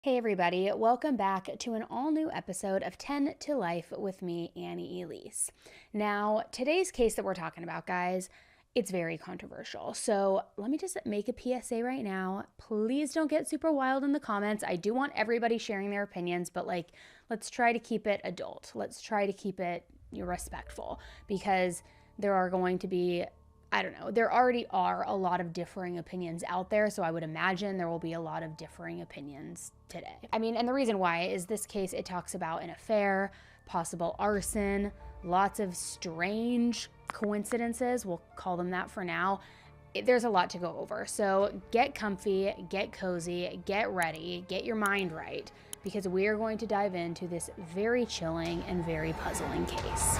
Hey everybody, welcome back to an all new episode of 10 to Life with me, Annie Elise. Now, today's case that we're talking about, guys, it's very controversial. So let me just make a PSA right now. Please don't get super wild in the comments. I do want everybody sharing their opinions, but let's try to keep it adult. Let's try to keep it respectful because there are going to be there already are a lot of differing opinions out there, so I would imagine there will be a lot of differing opinions today. And the reason why is this case, it talks about an affair, possible arson, lots of strange coincidences, we'll call them that for now. There's a lot to go over, so get comfy, get cozy, get ready, get your mind right, because we are going to dive into this very chilling and very puzzling case.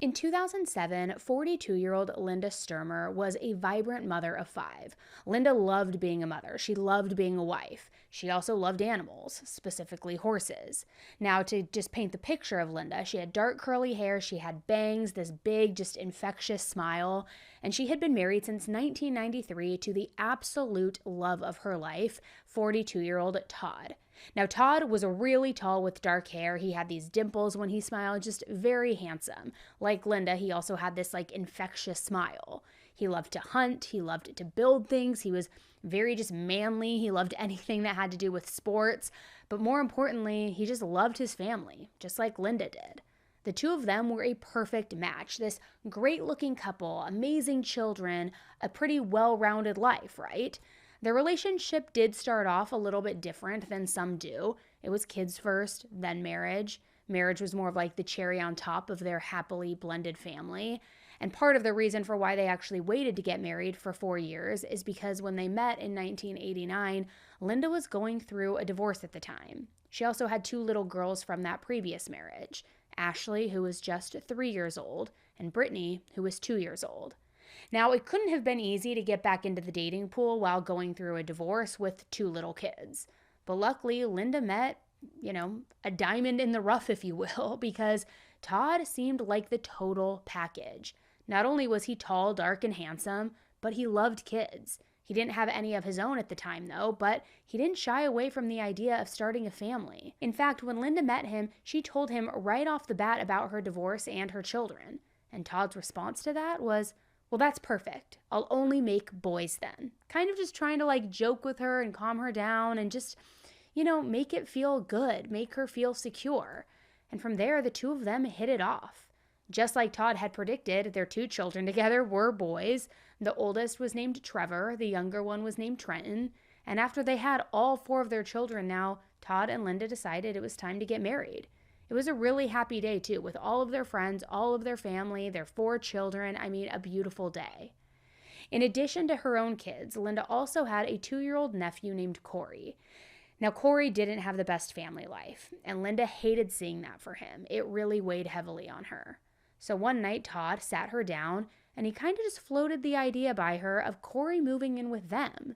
In 2007, 42-year-old Linda Stermer was a vibrant mother of 5. Linda loved being a mother. She loved being a wife. She also loved animals, specifically horses. Now, to just paint the picture of Linda, she had dark curly hair, she had bangs, this big, just infectious smile, and she had been married since 1993 to the absolute love of her life, 42-year-old Todd. Now, Todd was really tall with dark hair. He had these dimples when he smiled, just very handsome. Like Linda, he also had this infectious smile. He loved to hunt. He loved to build things. He was very just manly. He loved anything that had to do with sports. But more importantly, he just loved his family, just like Linda did. The two of them were a perfect match. This great-looking couple, amazing children, a pretty well-rounded life, right? Their relationship did start off a little bit different than some do. It was kids first, then marriage. Marriage was more of the cherry on top of their happily blended family. And part of the reason for why they actually waited to get married for 4 years is because when they met in 1989, Linda was going through a divorce at the time. She also had 2 little girls from that previous marriage, Ashley, who was just 3 years old, and Brittany, who was 2 years old. Now, it couldn't have been easy to get back into the dating pool while going through a divorce with 2 little kids. But luckily, Linda met, a diamond in the rough, if you will, because Todd seemed like the total package. Not only was he tall, dark, and handsome, but he loved kids. He didn't have any of his own at the time, though, but he didn't shy away from the idea of starting a family. In fact, when Linda met him, she told him right off the bat about her divorce and her children. And Todd's response to that was, "Well, that's perfect. I'll only make boys then." Kind of just trying to joke with her and calm her down and just, make it feel good, make her feel secure. And from there, the two of them hit it off. Just like Todd had predicted, their 2 children together were boys. The oldest was named Trevor, the younger one was named Trenton. And after they had all 4 of their children now, Todd and Linda decided it was time to get married. It was a really happy day, too, with all of their friends, all of their family, their 4 children. A beautiful day. In addition to her own kids, Linda also had a 2-year-old nephew named Corey. Now, Corey didn't have the best family life, and Linda hated seeing that for him. It really weighed heavily on her. So one night, Todd sat her down, and he kind of just floated the idea by her of Corey moving in with them.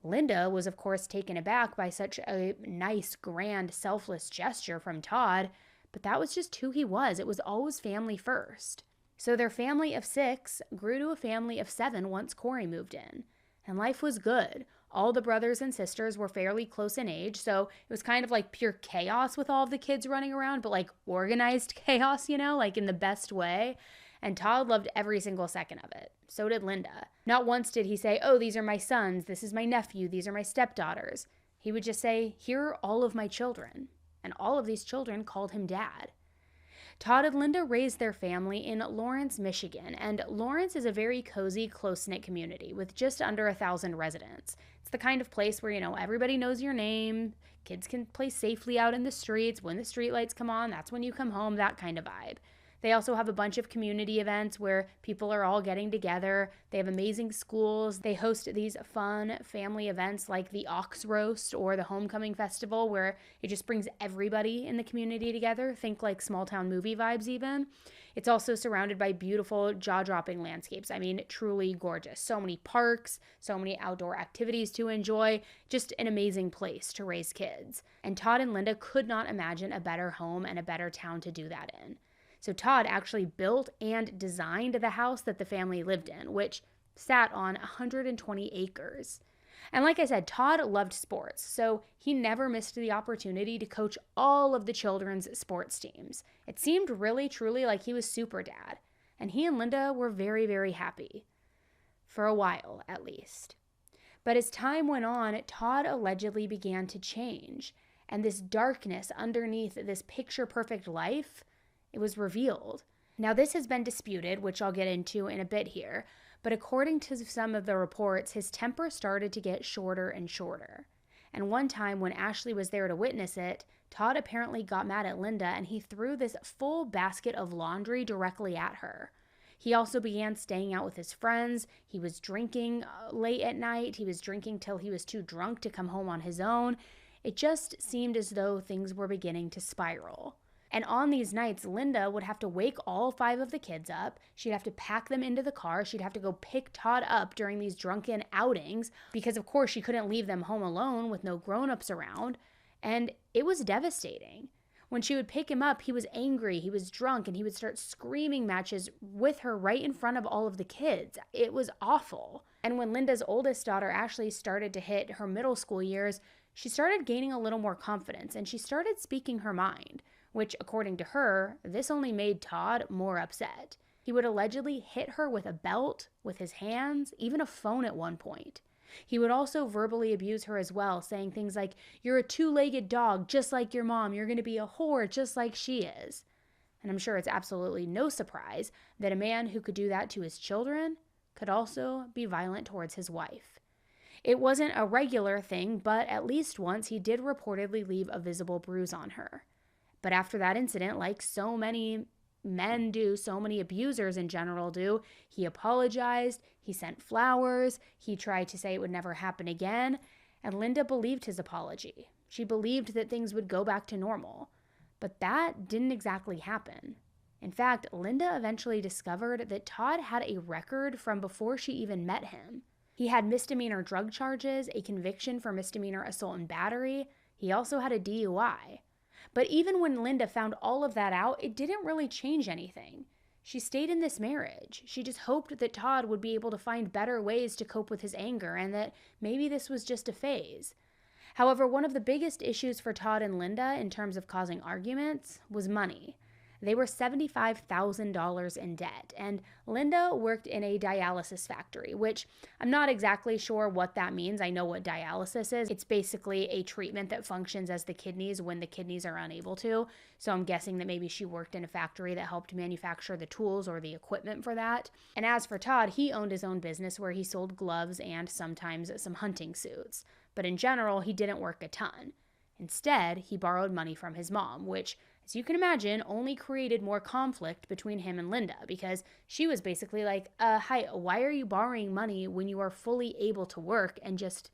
Linda was, of course, taken aback by such a nice, grand, selfless gesture from Todd, but that was just who he was. It was always family first. So their family of 6 grew to a family of 7 once Corey moved in. And life was good. All the brothers and sisters were fairly close in age, so it was kind of pure chaos with all of the kids running around, but organized chaos, in the best way. And Todd loved every single second of it. So did Linda. Not once did he say, "Oh, these are my sons, this is my nephew, these are my stepdaughters." He would just say, "Here are all of my children." And all of these children called him Dad. Todd and Linda raised their family in Lawrence, Michigan, and Lawrence is a very cozy, close-knit community with just under 1,000 residents. It's the kind of place where, everybody knows your name, kids can play safely out in the streets. When the streetlights come on, that's when you come home, that kind of vibe. They also have a bunch of community events where people are all getting together. They have amazing schools. They host these fun family events like the Ox Roast or the Homecoming Festival, where it just brings everybody in the community together. Think like small town movie vibes even. It's also surrounded by beautiful, jaw-dropping landscapes. I mean, truly gorgeous. So many parks, so many outdoor activities to enjoy. Just an amazing place to raise kids. And Todd and Linda could not imagine a better home and a better town to do that in. So Todd actually built and designed the house that the family lived in, which sat on 120 acres. And like I said, Todd loved sports, so he never missed the opportunity to coach all of the children's sports teams. It seemed really, truly like he was super dad. And he and Linda were very, very happy. For a while, at least. But as time went on, Todd allegedly began to change. And this darkness underneath this picture-perfect life, it was revealed. Now, this has been disputed, which I'll get into in a bit here. But according to some of the reports, his temper started to get shorter and shorter. And one time when Ashley was there to witness it, Todd apparently got mad at Linda and he threw this full basket of laundry directly at her. He also began staying out with his friends. He was drinking late at night. He was drinking till he was too drunk to come home on his own. It just seemed as though things were beginning to spiral. And on these nights, Linda would have to wake all 5 of the kids up. She'd have to pack them into the car. She'd have to go pick Todd up during these drunken outings because, of course, she couldn't leave them home alone with no grown-ups around. And it was devastating. When she would pick him up, he was angry, he was drunk, and he would start screaming matches with her right in front of all of the kids. It was awful. And when Linda's oldest daughter, Ashley, started to hit her middle school years, she started gaining a little more confidence, and she started speaking her mind. Which, according to her, this only made Todd more upset. He would allegedly hit her with a belt, with his hands, even a phone at one point. He would also verbally abuse her as well, saying things like, "You're a two-legged dog, just like your mom. You're going to be a whore, just like she is." And I'm sure it's absolutely no surprise that a man who could do that to his children could also be violent towards his wife. It wasn't a regular thing, but at least once he did reportedly leave a visible bruise on her. But after that incident, like so many men do, so many abusers in general do, he apologized, he sent flowers, he tried to say it would never happen again, and Linda believed his apology. She believed that things would go back to normal. But that didn't exactly happen. In fact, Linda eventually discovered that Todd had a record from before she even met him. He had misdemeanor drug charges, a conviction for misdemeanor assault and battery. He also had a DUI. But even when Linda found all of that out, it didn't really change anything. She stayed in this marriage. She just hoped that Todd would be able to find better ways to cope with his anger and that maybe this was just a phase. However, one of the biggest issues for Todd and Linda in terms of causing arguments was money. They were $75,000 in debt, and Linda worked in a dialysis factory, which I'm not exactly sure what that means. I know what dialysis is. It's basically a treatment that functions as the kidneys when the kidneys are unable to. So I'm guessing that maybe she worked in a factory that helped manufacture the tools or the equipment for that. And as for Todd, he owned his own business where he sold gloves and sometimes some hunting suits. But in general, he didn't work a ton. Instead, he borrowed money from his mom, which, as you can imagine, only created more conflict between him and Linda because she was basically like, hi, why are you borrowing money when you are fully able to work and just,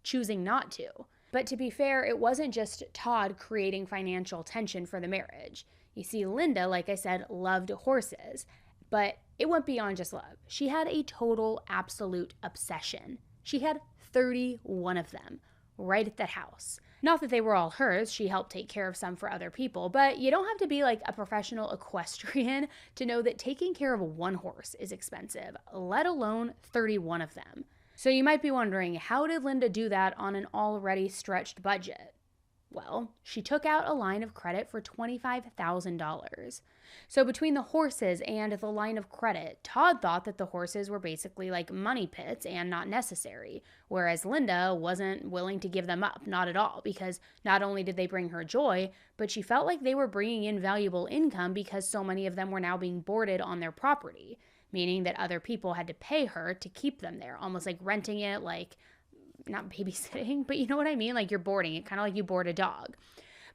choosing not to? But to be fair, it wasn't just Todd creating financial tension for the marriage. You see, Linda, like I said, loved horses, but it went beyond just love. She had a total, absolute obsession. She had 31 of them right at that house. Not that they were all hers, she helped take care of some for other people, but you don't have to be like a professional equestrian to know that taking care of one horse is expensive, let alone 31 of them. So you might be wondering, how did Linda do that on an already stretched budget? Well, she took out a line of credit for $25,000. So between the horses and the line of credit, Todd thought that the horses were basically like money pits and not necessary, whereas Linda wasn't willing to give them up, not at all, because not only did they bring her joy, but she felt like they were bringing in valuable income because so many of them were now being boarded on their property, meaning that other people had to pay her to keep them there, almost like renting it, like not babysitting, but you know what I mean? Like you're boarding it, kind of like you board a dog.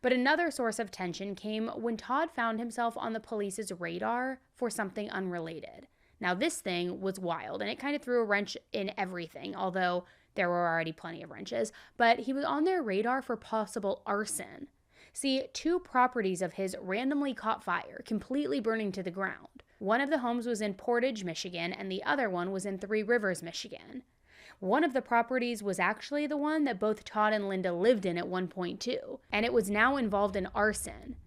But another source of tension came when Todd found himself on the police's radar for something unrelated. Now, this thing was wild, and it kind of threw a wrench in everything, although there were already plenty of wrenches. But he was on their radar for possible arson. See, 2 properties of his randomly caught fire, completely burning to the ground. One of the homes was in Portage, Michigan, and the other one was in Three Rivers, Michigan. One of the properties was actually the one that both Todd and Linda lived in at one point too, and it was now involved in arson.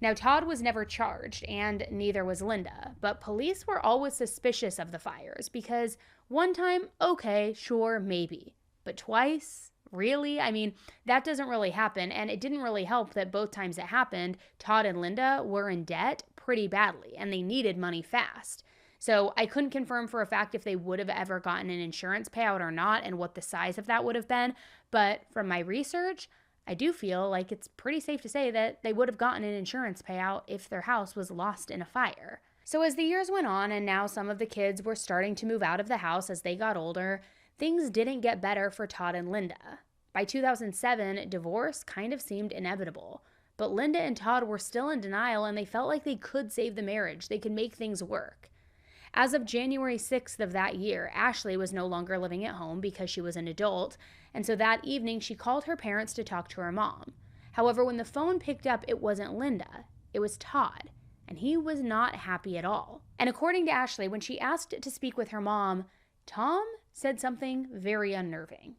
Now, Todd was never charged, and neither was Linda, but police were always suspicious of the fires because one time, okay, sure, maybe, but twice? Really? I mean, that doesn't really happen, and it didn't really help that both times it happened, Todd and Linda were in debt pretty badly, and they needed money fast. So I couldn't confirm for a fact if they would have ever gotten an insurance payout or not and what the size of that would have been, but from my research, I do feel like it's pretty safe to say that they would have gotten an insurance payout if their house was lost in a fire. So as the years went on and now some of the kids were starting to move out of the house as they got older, things didn't get better for Todd and Linda. By 2007, divorce kind of seemed inevitable. But Linda and Todd were still in denial and they felt like they could save the marriage. They could make things work. As of January 6th of that year, Ashley was no longer living at home because she was an adult, and so that evening she called her parents to talk to her mom. However, when the phone picked up, it wasn't Linda, it was Todd, and he was not happy at all. And according to Ashley, when she asked to speak with her mom, Tom said something very unnerving.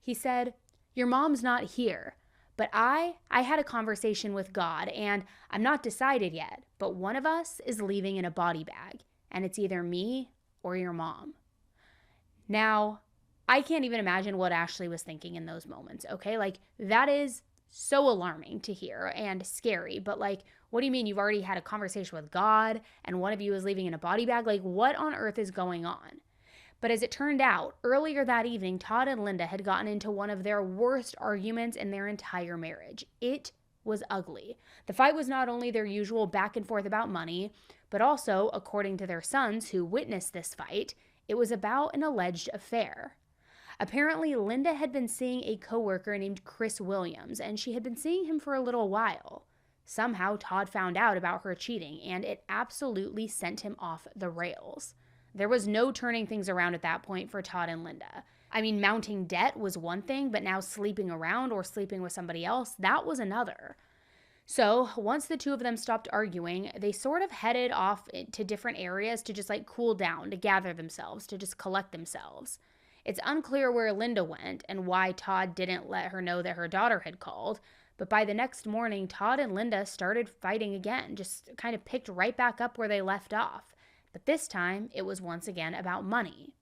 He said, "Your mom's not here, but I had a conversation with God, and I'm not decided yet, but one of us is leaving in a body bag. And it's either me or your mom." Now, I can't even imagine what Ashley was thinking in those moments, okay? Like, that is so alarming to hear and scary, but like, what do you mean you've already had a conversation with God and one of you is leaving in a body bag? Like, what on earth is going on? But as it turned out, earlier that evening, Todd and Linda had gotten into one of their worst arguments in their entire marriage. It was ugly. The fight was not only their usual back and forth about money, but also, according to their sons who witnessed this fight, it was about an alleged affair. Apparently, Linda had been seeing a coworker named Chris Williams, and she had been seeing him for a little while. Somehow, Todd found out about her cheating, and it absolutely sent him off the rails. There was no turning things around at that point for Todd and Linda. I mean, mounting debt was one thing, but now sleeping around or sleeping with somebody else, that was another. So once the two of them stopped arguing, they sort of headed off to different areas to just like cool down, to gather themselves, to just collect themselves. It's unclear where Linda went and why Todd didn't let her know that her daughter had called, but by the next morning, Todd and Linda started fighting again, just kind of picked right back up where they left off. But this time, it was once again about money.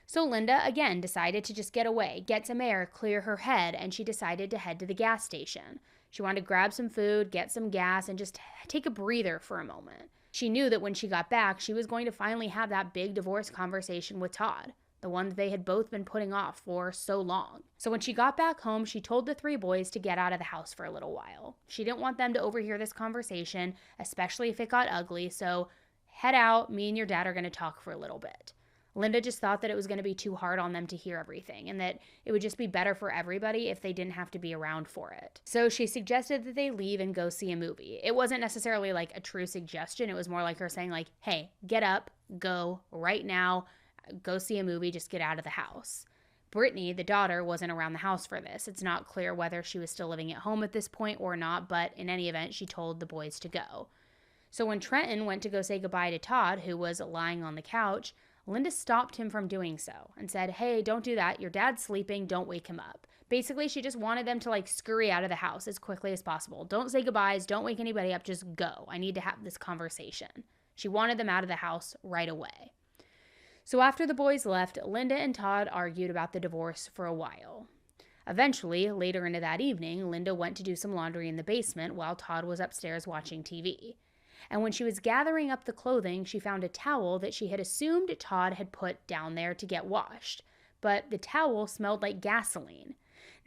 So Linda again decided to just get away, get some air, clear her head, and she decided to head to the gas station. She wanted to grab some food, get some gas, and just take a breather for a moment. She knew that when she got back, she was going to finally have that big divorce conversation with Todd, the one that they had both been putting off for so long. So when she got back home, she told the 3 boys to get out of the house for a little while. She didn't want them to overhear this conversation, especially if it got ugly, so head out, me and your dad are going to talk for a little bit. Linda just thought that it was going to be too hard on them to hear everything and that it would just be better for everybody if they didn't have to be around for it. So she suggested that they leave and go see a movie. It wasn't necessarily like a true suggestion. It was more like her saying like, hey, get up, go right now, go see a movie, just get out of the house. Brittany, the daughter, wasn't around the house for this. It's not clear whether she was still living at home at this point or not, but in any event, she told the boys to go. So when Trenton went to go say goodbye to Todd, who was lying on the couch, Linda stopped him from doing so and said, hey, don't do that. Your dad's sleeping. Don't wake him up. Basically, she just wanted them to like scurry out of the house as quickly as possible. Don't say goodbyes. Don't wake anybody up. Just go. I need to have this conversation. She wanted them out of the house right away. So after the boys left, Linda and Todd argued about the divorce for a while. Eventually, later into that evening, Linda went to do some laundry in the basement while Todd was upstairs watching TV. And when she was gathering up the clothing, she found a towel that she had assumed Todd had put down there to get washed. But the towel smelled like gasoline.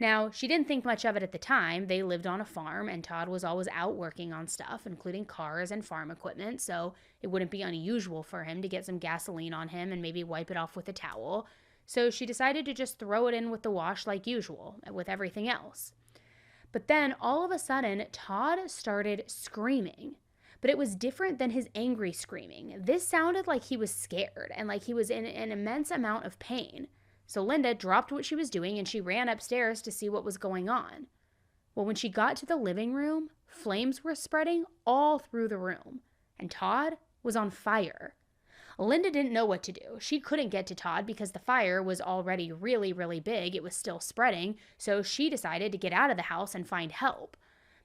Now, she didn't think much of it at the time. They lived on a farm, and Todd was always out working on stuff, including cars and farm equipment, so it wouldn't be unusual for him to get some gasoline on him and maybe wipe it off with a towel. So she decided to just throw it in with the wash like usual, with everything else. But then all of a sudden, Todd started screaming. But it was different than his angry screaming. This sounded like he was scared and like he was in an immense amount of pain. So Linda dropped what she was doing and she ran upstairs to see what was going on. Well, when she got to the living room, flames were spreading all through the room, and Todd was on fire. Linda didn't know what to do. She couldn't get to Todd because the fire was already really, really big. It was still spreading, so she decided to get out of the house and find help.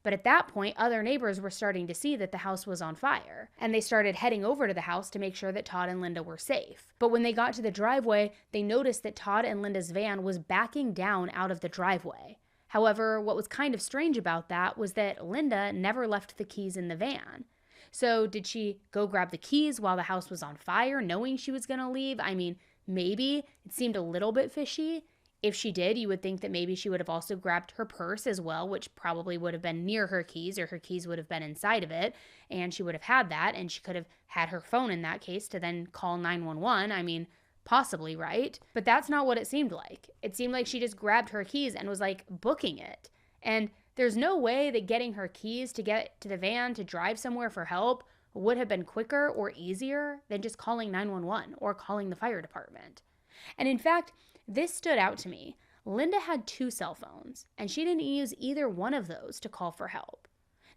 But at that point, other neighbors were starting to see that the house was on fire, and they started heading over to the house to make sure that Todd and Linda were safe. But when they got to the driveway, they noticed that Todd and Linda's van was backing down out of the driveway. However, what was kind of strange about that was that Linda never left the keys in the van. So did she go grab the keys while the house was on fire, knowing she was going to leave? I mean, maybe. It seemed a little bit fishy. If she did, you would think that maybe she would have also grabbed her purse as well, which probably would have been near her keys, or her keys would have been inside of it, and she would have had that, and she could have had her phone in that case to then call 911. I mean, possibly, right? But that's not what it seemed like. It seemed like she just grabbed her keys and was like booking it. And there's no way that getting her keys to get to the van to drive somewhere for help would have been quicker or easier than just calling 911 or calling the fire department. And in fact, this stood out to me. Linda had 2 cell phones, and she didn't use either one of those to call for help.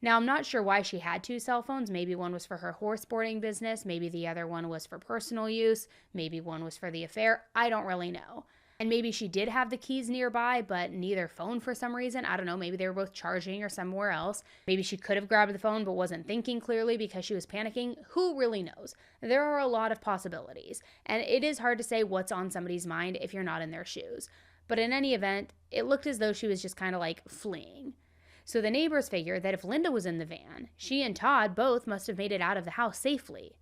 Now, I'm not sure why she had 2 cell phones. Maybe one was for her horse boarding business. Maybe the other one was for personal use. Maybe one was for the affair. I don't really know. And maybe she did have the keys nearby, but neither phone for some reason. I don't know. Maybe they were both charging or somewhere else. Maybe she could have grabbed the phone but wasn't thinking clearly because she was panicking. Who really knows? There are a lot of possibilities. And it is hard to say what's on somebody's mind if you're not in their shoes. But in any event, it looked as though she was just kind of like fleeing. So the neighbors figured that if Linda was in the van, she and Todd both must have made it out of the house safely.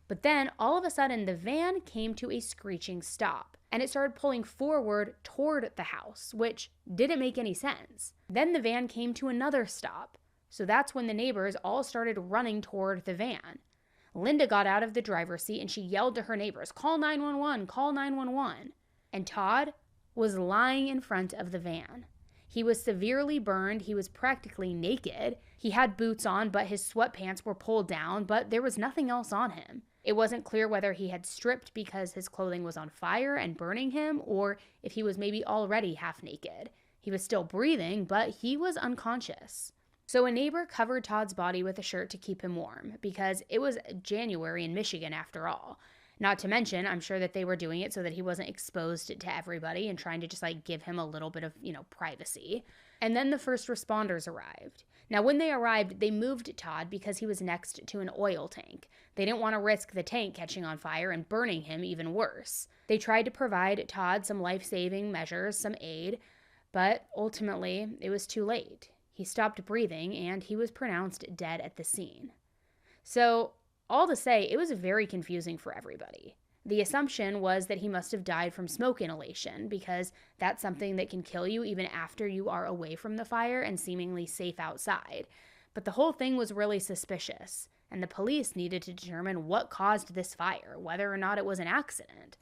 But then all of a sudden the van came to a screeching stop. And it started pulling forward toward the house, which didn't make any sense. Then the van came to another stop. So that's when the neighbors all started running toward the van. Linda got out of the driver's seat and she yelled to her neighbors, "Call 911, call 911. And Todd was lying in front of the van. He was severely burned. He was practically naked. He had boots on, but his sweatpants were pulled down, but there was nothing else on him. It wasn't clear whether he had stripped because his clothing was on fire and burning him, or if he was maybe already half naked. He was still breathing, but he was unconscious. So a neighbor covered Todd's body with a shirt to keep him warm, because it was January in Michigan after all. Not to mention, I'm sure that they were doing it so that he wasn't exposed to everybody and trying to just like give him a little bit of, privacy. And then the first responders arrived. Now, when they arrived, they moved Todd because he was next to an oil tank. They didn't want to risk the tank catching on fire and burning him even worse. They tried to provide Todd some life-saving measures, some aid, but ultimately it was too late. He stopped breathing and he was pronounced dead at the scene. So, all to say, it was very confusing for everybody. The assumption was that he must have died from smoke inhalation because that's something that can kill you even after you are away from the fire and seemingly safe outside. But the whole thing was really suspicious, and the police needed to determine what caused this fire, whether or not it was an accident.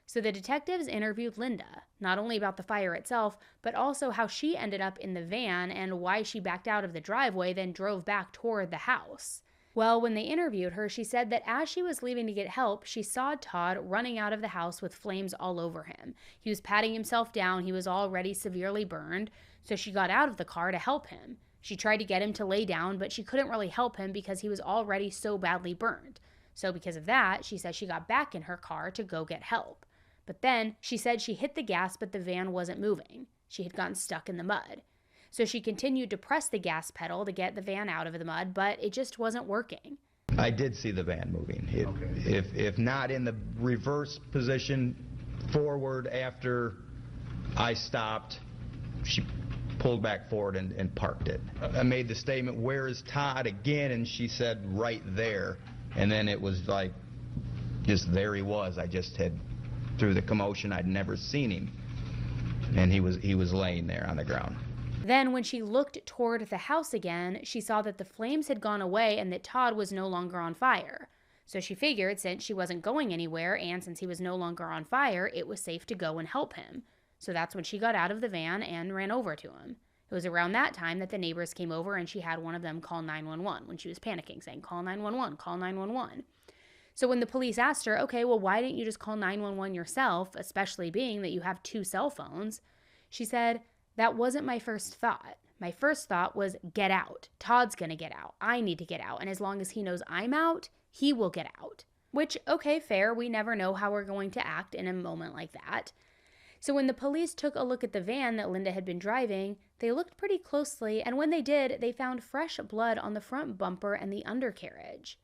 So the detectives interviewed Linda, not only about the fire itself, but also how she ended up in the van and why she backed out of the driveway, then drove back toward the house. Well, when they interviewed her, she said that as she was leaving to get help, she saw Todd running out of the house with flames all over him. He was patting himself down. He was already severely burned, so she got out of the car to help him. She tried to get him to lay down, but she couldn't really help him because he was already so badly burned. So because of that, she said she got back in her car to go get help. But then she said she hit the gas, but the van wasn't moving. She had gotten stuck in the mud. So she continued to press the gas pedal to get the van out of the mud, but it just wasn't working. I did see the van moving. If not in the reverse position, forward after I stopped, she pulled back forward and parked it. I made the statement, "Where is Todd?" again, and she said, "Right there." And then it was like, just there he was. I just had, through the commotion, I'd never seen him. And he was laying there on the ground. Then when she looked toward the house again, she saw that the flames had gone away and that Todd was no longer on fire. So she figured since she wasn't going anywhere and since he was no longer on fire, it was safe to go and help him. So that's when she got out of the van and ran over to him. It was around that time that the neighbors came over and she had one of them call 911 when she was panicking, saying, "Call 911, call 911." So when the police asked her, "Okay, well, why didn't you just call 911 yourself, especially being that you have 2 cell phones?" She said, "That wasn't my first thought. My first thought was, get out. Todd's going to get out. I need to get out. And as long as he knows I'm out, he will get out." Which, okay, fair. We never know how we're going to act in a moment like that. So when the police took a look at the van that Linda had been driving, they looked pretty closely, and when they did, they found fresh blood on the front bumper and the undercarriage.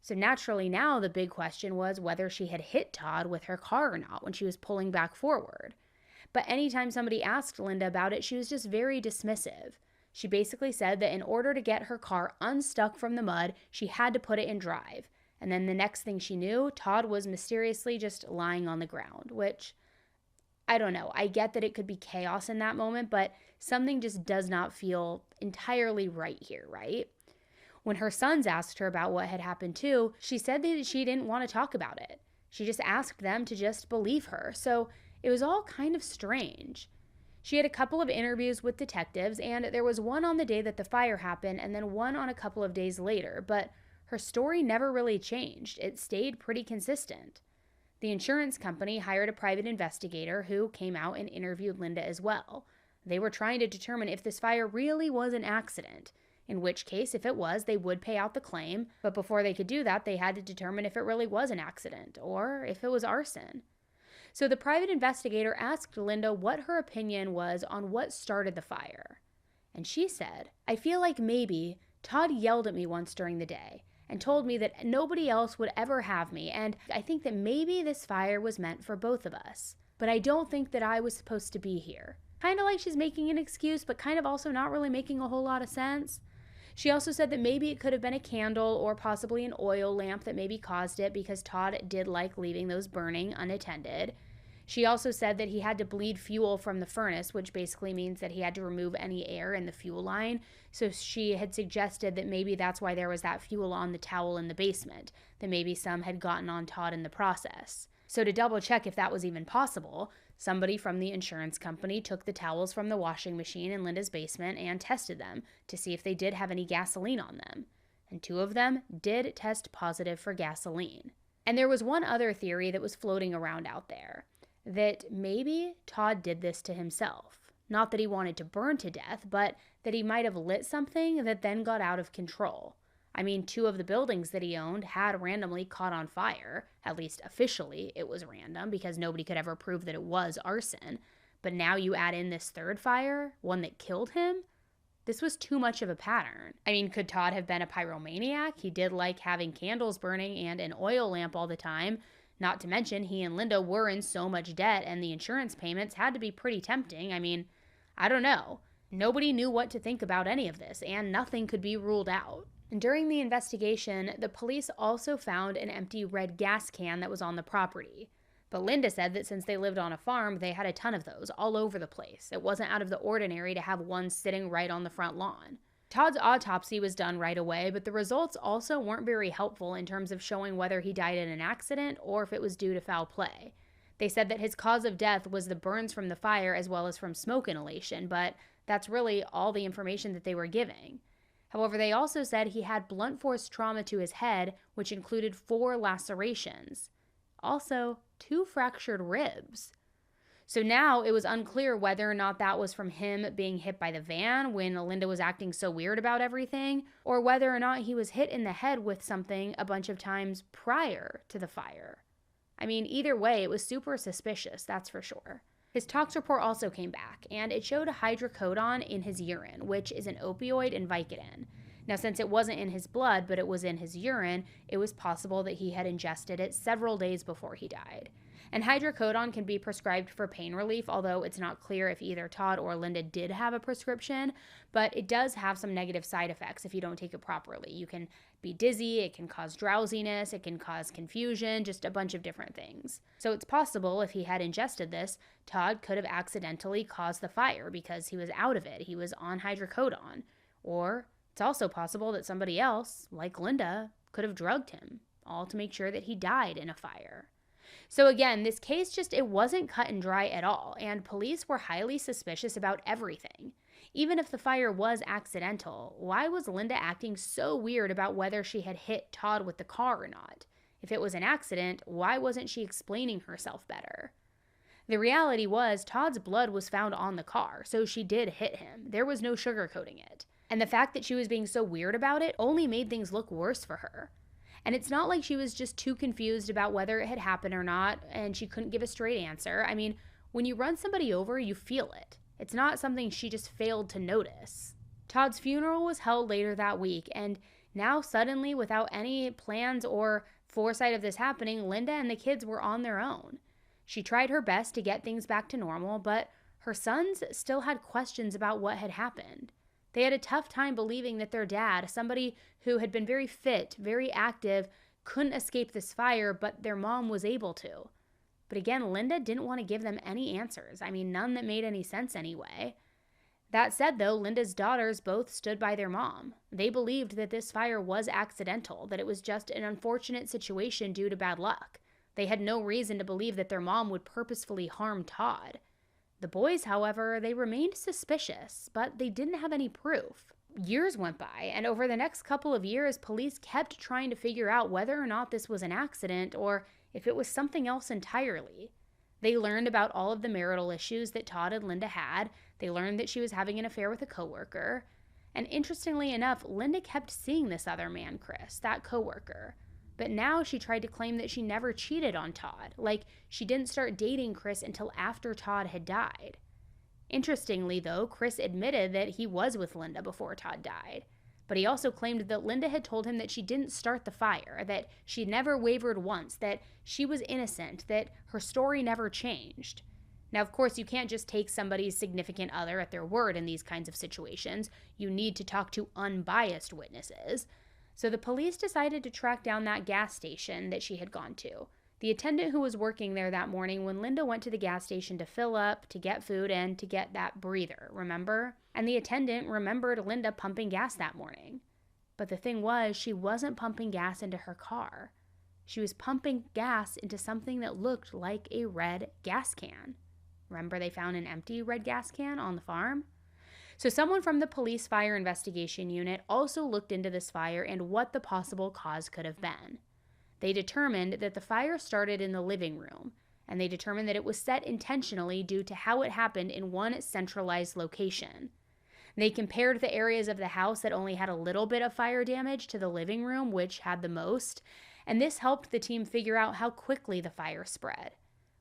So naturally now the big question was whether she had hit Todd with her car or not when she was pulling back forward. But anytime somebody asked Linda about it, she was just very dismissive. She basically said that in order to get her car unstuck from the mud, she had to put it in drive. And then the next thing she knew, Todd was mysteriously just lying on the ground, which, I don't know. I get that it could be chaos in that moment, but something just does not feel entirely right here, right? When her sons asked her about what had happened too, she said that she didn't want to talk about it. She just asked them to just believe her. So it was all kind of strange. She had a couple of interviews with detectives, and there was one on the day that the fire happened and then one on a couple of days later, but her story never really changed. It stayed pretty consistent. The insurance company hired a private investigator who came out and interviewed Linda as well. They were trying to determine if this fire really was an accident, in which case, if it was, they would pay out the claim, but before they could do that, they had to determine if it really was an accident, or if it was arson. So the private investigator asked Linda what her opinion was on what started the fire. And she said, "I feel like maybe Todd yelled at me once during the day and told me that nobody else would ever have me, and I think that maybe this fire was meant for both of us. But I don't think that I was supposed to be here." Kind of like she's making an excuse, but kind of also not really making a whole lot of sense. She also said that maybe it could have been a candle or possibly an oil lamp that maybe caused it, because Todd did like leaving those burning unattended. She also said that he had to bleed fuel from the furnace, which basically means that he had to remove any air in the fuel line. So she had suggested that maybe that's why there was that fuel on the towel in the basement, that maybe some had gotten on Todd in the process. So to double check if that was even possible, somebody from the insurance company took the towels from the washing machine in Linda's basement and tested them to see if they did have any gasoline on them. And 2 of them did test positive for gasoline. And there was one other theory that was floating around out there, that maybe Todd did this to himself. Not that he wanted to burn to death, but that he might have lit something that then got out of control. I mean, 2 of the buildings that he owned had randomly caught on fire. At least officially, it was random because nobody could ever prove that it was arson. But now you add in this 3rd fire, one that killed him? This was too much of a pattern. I mean, could Todd have been a pyromaniac? He did like having candles burning and an oil lamp all the time. Not to mention, he and Linda were in so much debt, and the insurance payments had to be pretty tempting. I mean, I don't know. Nobody knew what to think about any of this, and nothing could be ruled out. And during the investigation, the police also found an empty red gas can that was on the property. But Linda said that since they lived on a farm, they had a ton of those all over the place. It wasn't out of the ordinary to have one sitting right on the front lawn. Todd's autopsy was done right away, but the results also weren't very helpful in terms of showing whether he died in an accident or if it was due to foul play. They said that his cause of death was the burns from the fire as well as from smoke inhalation, but that's really all the information that they were giving. However, they also said he had blunt force trauma to his head, which included 4 lacerations. Also, 2 fractured ribs. So now it was unclear whether or not that was from him being hit by the van when Linda was acting so weird about everything, or whether or not he was hit in the head with something a bunch of times prior to the fire. I mean, either way, it was super suspicious, that's for sure. His tox report also came back, and it showed hydrocodone in his urine, which is an opioid in Vicodin. Now, since it wasn't in his blood, but it was in his urine, it was possible that he had ingested it several days before he died. And hydrocodone can be prescribed for pain relief, although it's not clear if either Todd or Linda did have a prescription, but it does have some negative side effects if you don't take it properly. You can be dizzy, it can cause drowsiness, it can cause confusion, just a bunch of different things. So it's possible if he had ingested this, Todd could have accidentally caused the fire because he was out of it, he was on hydrocodone. Or it's also possible that somebody else, like Linda, could have drugged him, all to make sure that he died in a fire. So again, this case it wasn't cut and dry at all, and police were highly suspicious about everything. Even if the fire was accidental, why was Linda acting so weird about whether she had hit Todd with the car or not? If it was an accident, why wasn't she explaining herself better? The reality was, Todd's blood was found on the car, so she did hit him. There was no sugarcoating it. And the fact that she was being so weird about it only made things look worse for her. And it's not like she was just too confused about whether it had happened or not, and she couldn't give a straight answer. I mean, when you run somebody over, you feel it. It's not something she just failed to notice. Todd's funeral was held later that week, and now suddenly, without any plans or foresight of this happening, Linda and the kids were on their own. She tried her best to get things back to normal, but her sons still had questions about what had happened. They had a tough time believing that their dad, somebody who had been very fit, very active, couldn't escape this fire, but their mom was able to. But again, Linda didn't want to give them any answers. I mean, none that made any sense anyway. That said, though, Linda's daughters both stood by their mom. They believed that this fire was accidental, that it was just an unfortunate situation due to bad luck. They had no reason to believe that their mom would purposefully harm Todd. The boys, however, they remained suspicious, but they didn't have any proof. Years went by, and over the next couple of years, police kept trying to figure out whether or not this was an accident or if it was something else entirely. They learned about all of the marital issues that Todd and Linda had. They learned that she was having an affair with a coworker. And interestingly enough, Linda kept seeing this other man, Chris, that coworker. But now she tried to claim that she never cheated on Todd, like she didn't start dating Chris until after Todd had died. Interestingly, though, Chris admitted that he was with Linda before Todd died. But he also claimed that Linda had told him that she didn't start the fire, that she never wavered once, that she was innocent, that her story never changed. Now, of course, you can't just take somebody's significant other at their word in these kinds of situations. You need to talk to unbiased witnesses. So the police decided to track down that gas station that she had gone to. The attendant who was working there that morning when Linda went to the gas station to fill up, to get food, and to get that breather, remember? And the attendant remembered Linda pumping gas that morning. But the thing was, she wasn't pumping gas into her car. She was pumping gas into something that looked like a red gas can. Remember they found an empty red gas can on the farm? So someone from the police fire investigation unit also looked into this fire and what the possible cause could have been. They determined that the fire started in the living room, and they determined that it was set intentionally due to how it happened in one centralized location. They compared the areas of the house that only had a little bit of fire damage to the living room, which had the most, and this helped the team figure out how quickly the fire spread.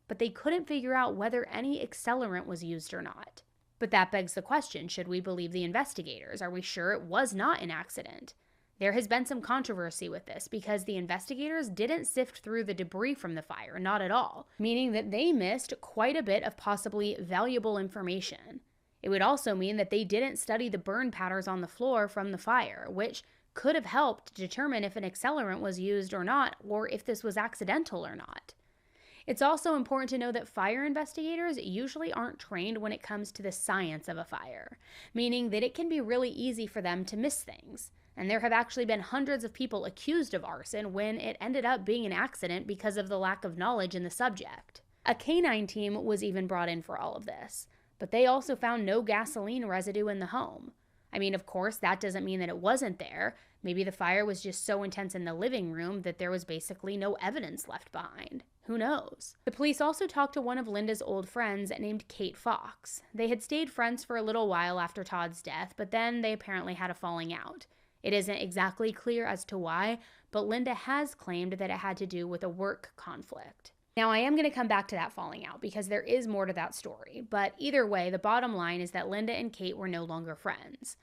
But they couldn't figure out whether any accelerant was used or not. But that begs the question, should we believe the investigators? Are we sure it was not an accident? There has been some controversy with this because the investigators didn't sift through the debris from the fire, not at all, meaning that they missed quite a bit of possibly valuable information. It would also mean that they didn't study the burn patterns on the floor from the fire, which could have helped determine if an accelerant was used or not, or if this was accidental or not. It's also important to know that fire investigators usually aren't trained when it comes to the science of a fire, meaning that it can be really easy for them to miss things. And there have actually been hundreds of people accused of arson when it ended up being an accident because of the lack of knowledge in the subject. A canine team was even brought in for all of this, but they also found no gasoline residue in the home. I mean, of course, that doesn't mean that it wasn't there. Maybe the fire was just so intense in the living room that there was basically no evidence left behind. Who knows? The police also talked to one of Linda's old friends named Kate Fox. They had stayed friends for a little while after Todd's death, but then they apparently had a falling out. It isn't exactly clear as to why, but Linda has claimed that it had to do with a work conflict. Now, I am going to come back to that falling out because there is more to that story, but either way, the bottom line is that Linda and Kate were no longer friends.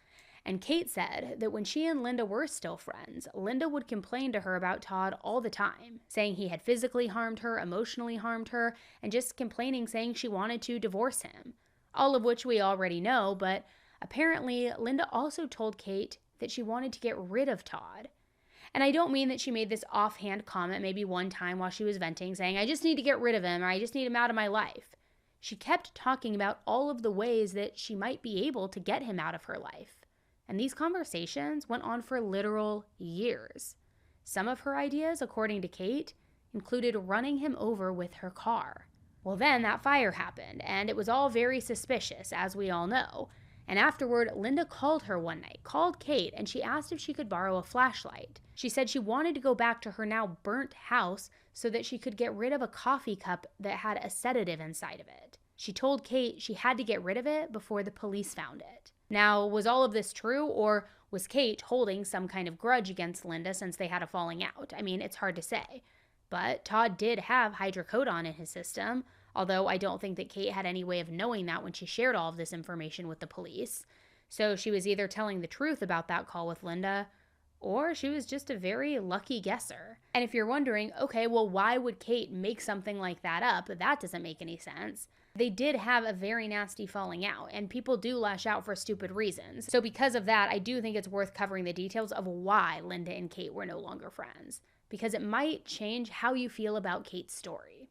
And Kate said that when she and Linda were still friends, Linda would complain to her about Todd all the time, saying he had physically harmed her, emotionally harmed her, and just complaining, saying she wanted to divorce him. All of which we already know, but apparently Linda also told Kate that she wanted to get rid of Todd. And I don't mean that she made this offhand comment maybe one time while she was venting, saying, I just need to get rid of him, or I just need him out of my life. She kept talking about all of the ways that she might be able to get him out of her life. And these conversations went on for literal years. Some of her ideas, according to Kate, included running him over with her car. Well, then that fire happened, and it was all very suspicious, as we all know. And afterward, Linda called her one night, called Kate, and she asked if she could borrow a flashlight. She said she wanted to go back to her now burnt house so that she could get rid of a coffee cup that had a sedative inside of it. She told Kate she had to get rid of it before the police found it. Now, was all of this true, or was Kate holding some kind of grudge against Linda since they had a falling out? I mean, it's hard to say. But Todd did have hydrocodone in his system, although I don't think that Kate had any way of knowing that when she shared all of this information with the police. So she was either telling the truth about that call with Linda, or she was just a very lucky guesser. And if you're wondering, okay, well, why would Kate make something like that up? That doesn't make any sense. They did have a very nasty falling out, and people do lash out for stupid reasons. So because of that, I do think it's worth covering the details of why Linda and Kate were no longer friends, because it might change how you feel about Kate's story.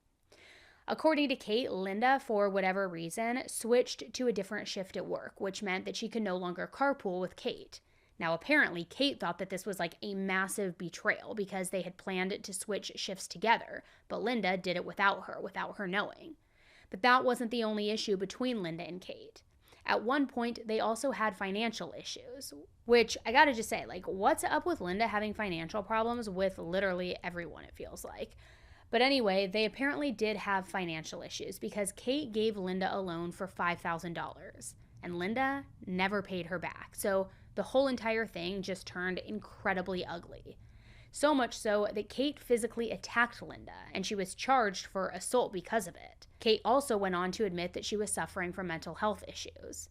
According to Kate, Linda, for whatever reason, switched to a different shift at work, which meant that she could no longer carpool with Kate. Now, apparently, Kate thought that this was like a massive betrayal because they had planned to switch shifts together, but Linda did it without her knowing. But that wasn't the only issue between Linda and Kate. At one point, they also had financial issues, which I gotta just say, like, what's up with Linda having financial problems with literally everyone, it feels like. But anyway, they apparently did have financial issues because Kate gave Linda a loan for $5,000, and Linda never paid her back. So the whole entire thing just turned incredibly ugly. So much so that Kate physically attacked Linda, and she was charged for assault because of it. Kate also went on to admit that she was suffering from mental health issues.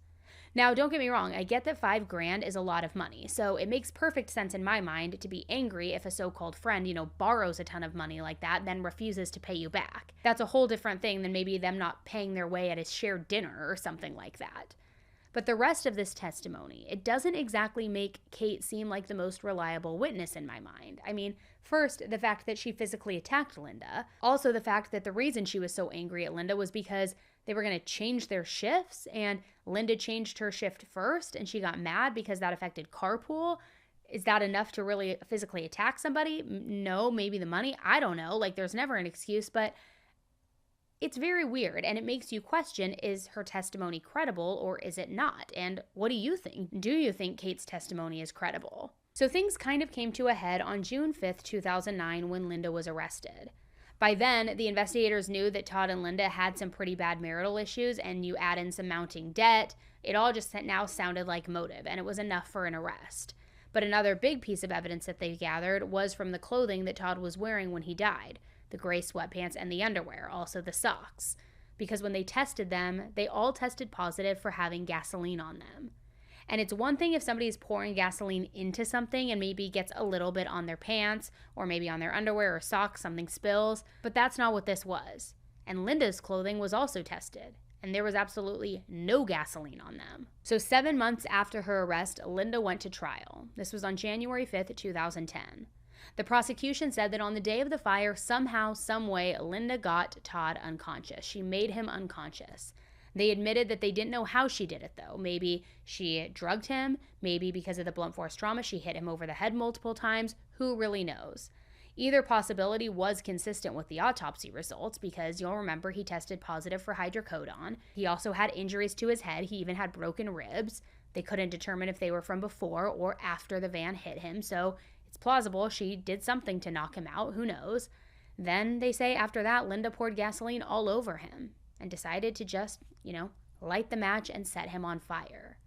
Now, don't get me wrong, I get that $5,000 is a lot of money, so it makes perfect sense in my mind to be angry if a so-called friend, borrows a ton of money like that, then refuses to pay you back. That's a whole different thing than maybe them not paying their way at a shared dinner or something like that. But the rest of this testimony, it doesn't exactly make Kate seem like the most reliable witness in my mind. I mean, first, the fact that she physically attacked Linda. Also, the fact that the reason she was so angry at Linda was because they were going to change their shifts, and Linda changed her shift first, and she got mad because that affected carpool. Is that enough to really physically attack somebody? No, maybe the money. I don't know. Like, there's never an excuse, but it's very weird, and it makes you question, is her testimony credible or is it not? And what do you think? Do you think Kate's testimony is credible? So things kind of came to a head on June 5th, 2009 when Linda was arrested. By then, the investigators knew that Todd and Linda had some pretty bad marital issues, and you add in some mounting debt, it all just now sounded like motive, and it was enough for an arrest. But another big piece of evidence that they gathered was from the clothing that Todd was wearing when he died. The gray sweatpants and the underwear, also the socks. Because when they tested them, they all tested positive for having gasoline on them. And it's one thing if somebody's pouring gasoline into something and maybe gets a little bit on their pants or maybe on their underwear or socks, something spills, but that's not what this was. And Linda's clothing was also tested, and there was absolutely no gasoline on them. So 7 months after her arrest, Linda went to trial. This was on January 5th, 2010. The prosecution said that on the day of the fire, somehow, someway, Linda got Todd unconscious. She made him unconscious. They admitted that they didn't know how she did it, though. Maybe she drugged him. Maybe because of the blunt force trauma, she hit him over the head multiple times. Who really knows? Either possibility was consistent with the autopsy results because you'll remember he tested positive for hydrocodone. He also had injuries to his head. He even had broken ribs. They couldn't determine if they were from before or after the van hit him, so it's plausible she did something to knock him out. Who knows? Then they say after that, Linda poured gasoline all over him and decided to just, light the match and set him on fire.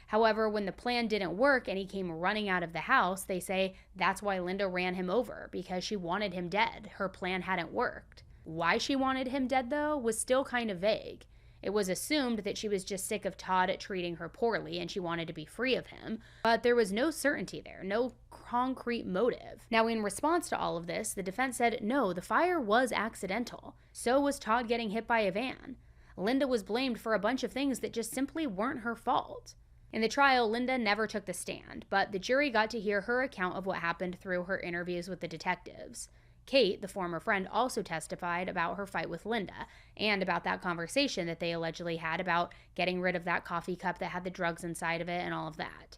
However, when the plan didn't work and he came running out of the house, they say that's why Linda ran him over, because she wanted him dead. Her plan hadn't worked. Why she wanted him dead, though, was still kind of vague. It was assumed that she was just sick of Todd treating her poorly and she wanted to be free of him, but there was no certainty there, no concrete motive. Now, in response to all of this, the defense said, no, the fire was accidental. So was Todd getting hit by a van. Linda was blamed for a bunch of things that just simply weren't her fault. In the trial, Linda never took the stand, but the jury got to hear her account of what happened through her interviews with the detectives. Kate, the former friend, also testified about her fight with Linda and about that conversation that they allegedly had about getting rid of that coffee cup that had the drugs inside of it and all of that.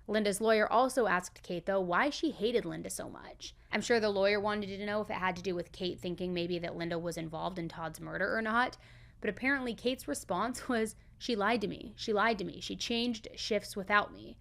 Linda's lawyer also asked Kate, though, why she hated Linda so much. I'm sure the lawyer wanted to know if it had to do with Kate thinking maybe that Linda was involved in Todd's murder or not, but apparently Kate's response was, "She lied to me. She lied to me. She changed shifts without me."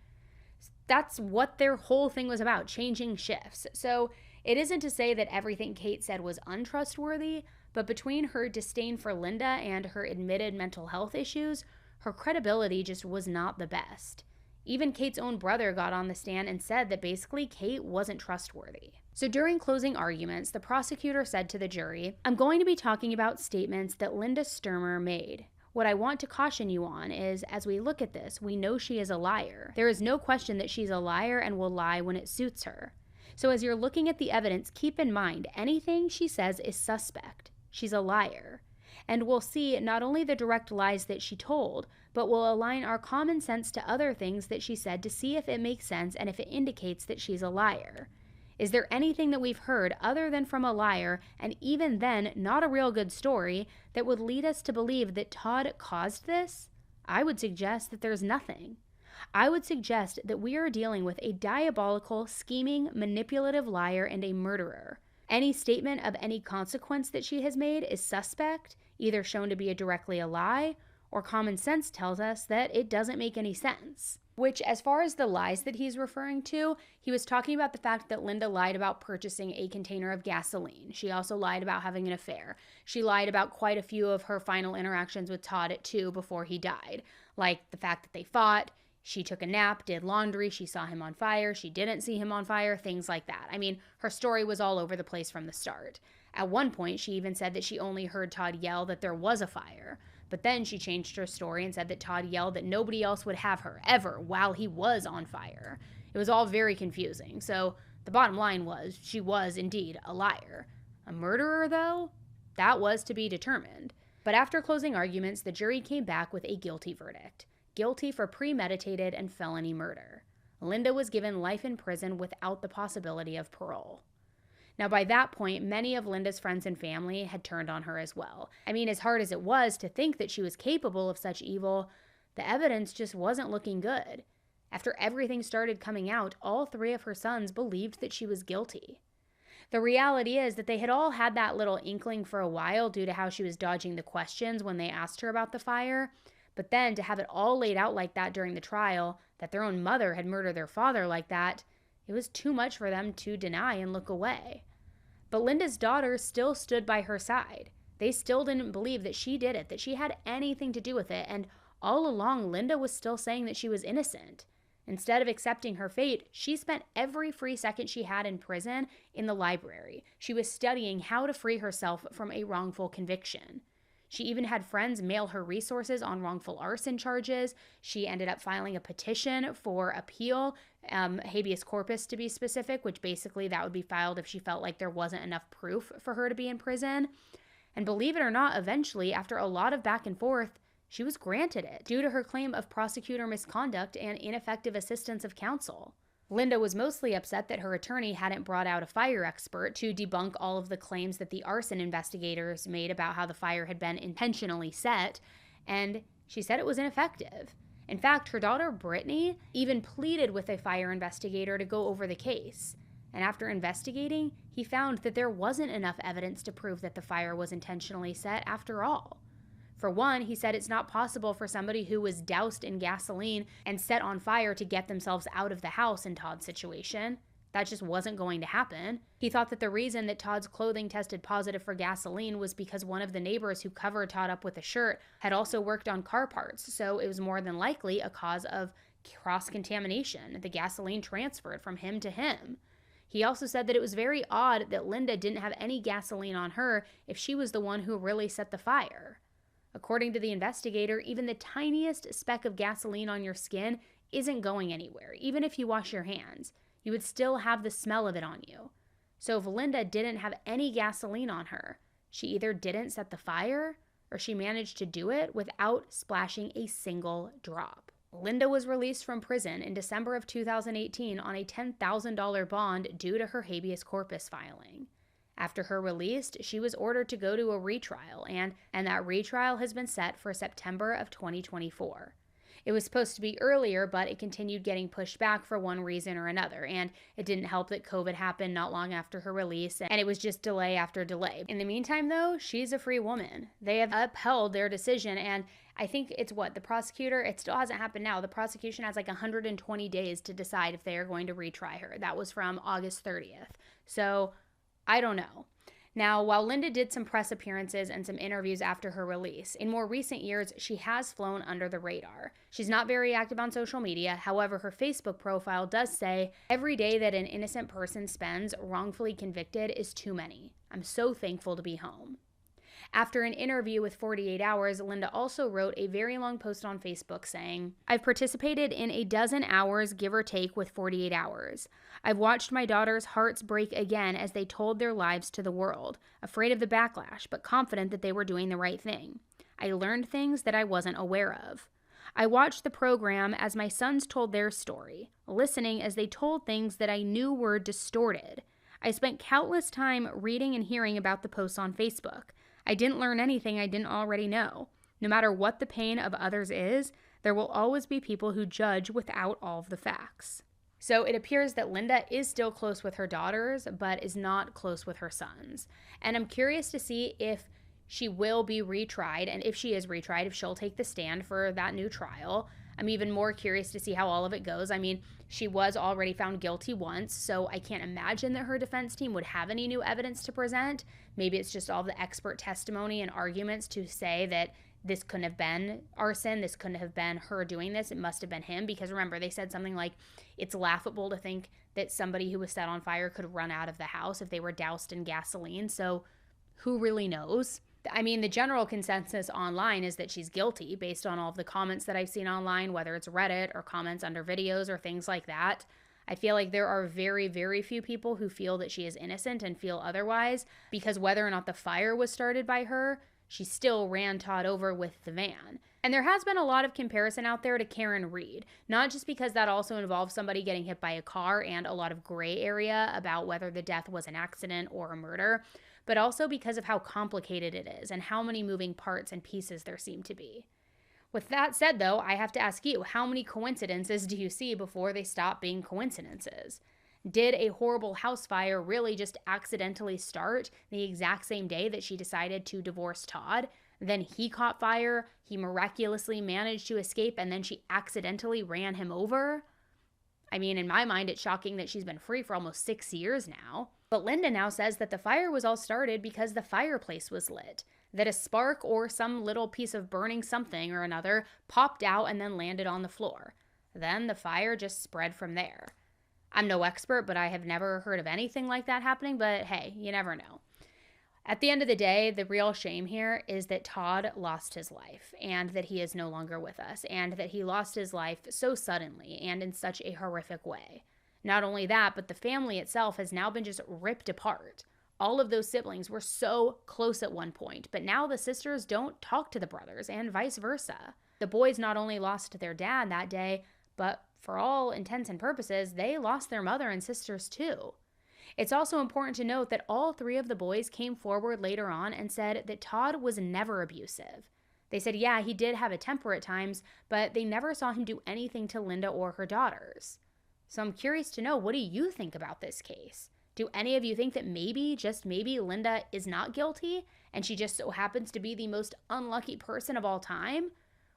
That's what their whole thing was about, changing shifts. So it isn't to say that everything Kate said was untrustworthy, but between her disdain for Linda and her admitted mental health issues, her credibility just was not the best. Even Kate's own brother got on the stand and said that basically Kate wasn't trustworthy. So during closing arguments, the prosecutor said to the jury, "I'm going to be talking about statements that Linda Stermer made. What I want to caution you on is, as we look at this, we know she is a liar. There is no question that she's a liar and will lie when it suits her. So as you're looking at the evidence, keep in mind anything she says is suspect. She's a liar. And we'll see not only the direct lies that she told, but we'll align our common sense to other things that she said to see if it makes sense and if it indicates that she's a liar. Is there anything that we've heard other than from a liar, and even then not a real good story, that would lead us to believe that Todd caused this? I would suggest that there's nothing. I would suggest that we are dealing with a diabolical, scheming, manipulative liar and a murderer. Any statement of any consequence that she has made is suspect, either shown to be directly a lie, or common sense tells us that it doesn't make any sense." Which, as far as the lies that he's referring to, he was talking about the fact that Linda lied about purchasing a container of gasoline. She also lied about having an affair. She lied about quite a few of her final interactions with Todd at 2 before he died, like the fact that they fought, she took a nap, did laundry, she saw him on fire, she didn't see him on fire, things like that. I mean, her story was all over the place from the start. At one point, she even said that she only heard Todd yell that there was a fire. But then she changed her story and said that Todd yelled that nobody else would have her, ever, while he was on fire. It was all very confusing. So the bottom line was, she was indeed a liar. A murderer, though? That was to be determined. But after closing arguments, the jury came back with a guilty verdict. Guilty for premeditated and felony murder. Linda was given life in prison without the possibility of parole. Now, by that point, many of Linda's friends and family had turned on her as well. I mean, as hard as it was to think that she was capable of such evil, the evidence just wasn't looking good. After everything started coming out, all 3 of her sons believed that she was guilty. The reality is that they had all had that little inkling for a while due to how she was dodging the questions when they asked her about the fire, but then to have it all laid out like that during the trial, that their own mother had murdered their father like that, it was too much for them to deny and look away. But Linda's daughters still stood by her side. They still didn't believe that she did it, that she had anything to do with it, and all along Linda was still saying that she was innocent. Instead of accepting her fate, she spent every free second she had in prison in the library. She was studying how to free herself from a wrongful conviction. She even had friends mail her resources on wrongful arson charges. She ended up filing a petition for appeal, habeas corpus to be specific, which basically that would be filed if she felt like there wasn't enough proof for her to be in prison. And believe it or not, eventually, after a lot of back and forth, she was granted it due to her claim of prosecutor misconduct and ineffective assistance of counsel. Linda was mostly upset that her attorney hadn't brought out a fire expert to debunk all of the claims that the arson investigators made about how the fire had been intentionally set, and she said it was ineffective. In fact, her daughter Brittany even pleaded with a fire investigator to go over the case. And after investigating, he found that there wasn't enough evidence to prove that the fire was intentionally set after all. For one, he said it's not possible for somebody who was doused in gasoline and set on fire to get themselves out of the house in Todd's situation. That just wasn't going to happen. He thought that the reason that Todd's clothing tested positive for gasoline was because one of the neighbors who covered Todd up with a shirt had also worked on car parts, so it was more than likely a cause of cross-contamination. The gasoline transferred from him to him. He also said that it was very odd that Linda didn't have any gasoline on her if she was the one who really set the fire. According to the investigator, even the tiniest speck of gasoline on your skin isn't going anywhere, even if you wash your hands. You would still have the smell of it on you. So if Linda didn't have any gasoline on her, she either didn't set the fire or she managed to do it without splashing a single drop. Linda was released from prison in December of 2018 on a $10,000 bond due to her habeas corpus filing. After her release, she was ordered to go to a retrial, and that retrial has been set for September of 2024. It was supposed to be earlier, but it continued getting pushed back for one reason or another. And it didn't help that COVID happened not long after her release, and it was just delay after delay. In the meantime, though, she's a free woman. They have upheld their decision, and I think it's the prosecutor, it still hasn't happened now. The prosecution has like 120 days to decide if they are going to retry her. That was from August 30th. So I don't know. Now, while Linda did some press appearances and some interviews after her release, in more recent years, she has flown under the radar. She's not very active on social media. However, her Facebook profile does say, "Every day that an innocent person spends wrongfully convicted is too many. I'm so thankful to be home." After an interview with 48 Hours, Linda also wrote a very long post on Facebook saying, "I've participated in a dozen hours, give or take, with 48 Hours. I've watched my daughters' hearts break again as they told their lives to the world, afraid of the backlash, but confident that they were doing the right thing. I learned things that I wasn't aware of. I watched the program as my sons told their story, listening as they told things that I knew were distorted. I spent countless time reading and hearing about the posts on Facebook. I didn't learn anything I didn't already know. No matter what the pain of others is, there will always be people who judge without all of the facts." So it appears that Linda is still close with her daughters, but is not close with her sons. And I'm curious to see if she will be retried, and if she is retried, if she'll take the stand for that new trial. I'm even more curious to see how all of it goes. I mean, she was already found guilty once, so I can't imagine that her defense team would have any new evidence to present. Maybe it's just all the expert testimony and arguments to say that this couldn't have been arson, this couldn't have been her doing this, it must have been him. Because remember, they said something like, it's laughable to think that somebody who was set on fire could run out of the house if they were doused in gasoline. So who really knows? I mean, the general consensus online is that she's guilty based on all of the comments that I've seen online, whether it's Reddit or comments under videos or things like that. I feel like there are very, very few people who feel that she is innocent and feel otherwise, because whether or not the fire was started by her, she still ran Todd over with the van. And there has been a lot of comparison out there to Karen Reed, not just because that also involves somebody getting hit by a car and a lot of gray area about whether the death was an accident or a murder, but also because of how complicated it is and how many moving parts and pieces there seem to be. With that said, though, I have to ask you, how many coincidences do you see before they stop being coincidences? Did a horrible house fire really just accidentally start the exact same day that she decided to divorce Todd? Then he caught fire, he miraculously managed to escape, and then she accidentally ran him over? I mean, in my mind, it's shocking that she's been free for almost 6 years now. But Linda now says that the fire was all started because the fireplace was lit, that a spark or some little piece of burning something or another popped out and then landed on the floor. Then the fire just spread from there. I'm no expert, but I have never heard of anything like that happening, but hey, you never know. At the end of the day, the real shame here is that Todd lost his life and that he is no longer with us, and that he lost his life so suddenly and in such a horrific way. Not only that, but the family itself has now been just ripped apart. All of those siblings were so close at one point, but now the sisters don't talk to the brothers and vice versa. The boys not only lost their dad that day, but for all intents and purposes, they lost their mother and sisters too. It's also important to note that all 3 of the boys came forward later on and said that Todd was never abusive. They said, yeah, he did have a temper at times, but they never saw him do anything to Linda or her daughters. So I'm curious to know, what do you think about this case? Do any of you think that maybe, just maybe, Linda is not guilty and she just so happens to be the most unlucky person of all time?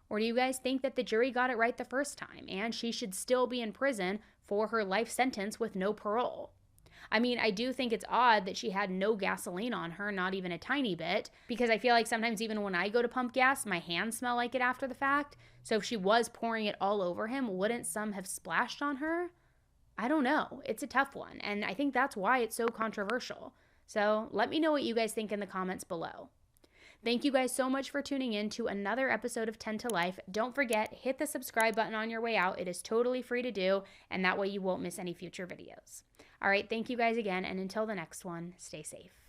Or do you guys think that the jury got it right the first time and she should still be in prison for her life sentence with no parole? I mean, I do think it's odd that she had no gasoline on her, not even a tiny bit, because I feel like sometimes even when I go to pump gas, my hands smell like it after the fact. So if she was pouring it all over him, wouldn't some have splashed on her? I don't know. It's a tough one, and I think that's why it's so controversial. So let me know what you guys think in the comments below. Thank you guys so much for tuning in to another episode of 10 to Life. Don't forget, hit the subscribe button on your way out. It is totally free to do, and that way you won't miss any future videos. All right, thank you guys again, and until the next one, stay safe.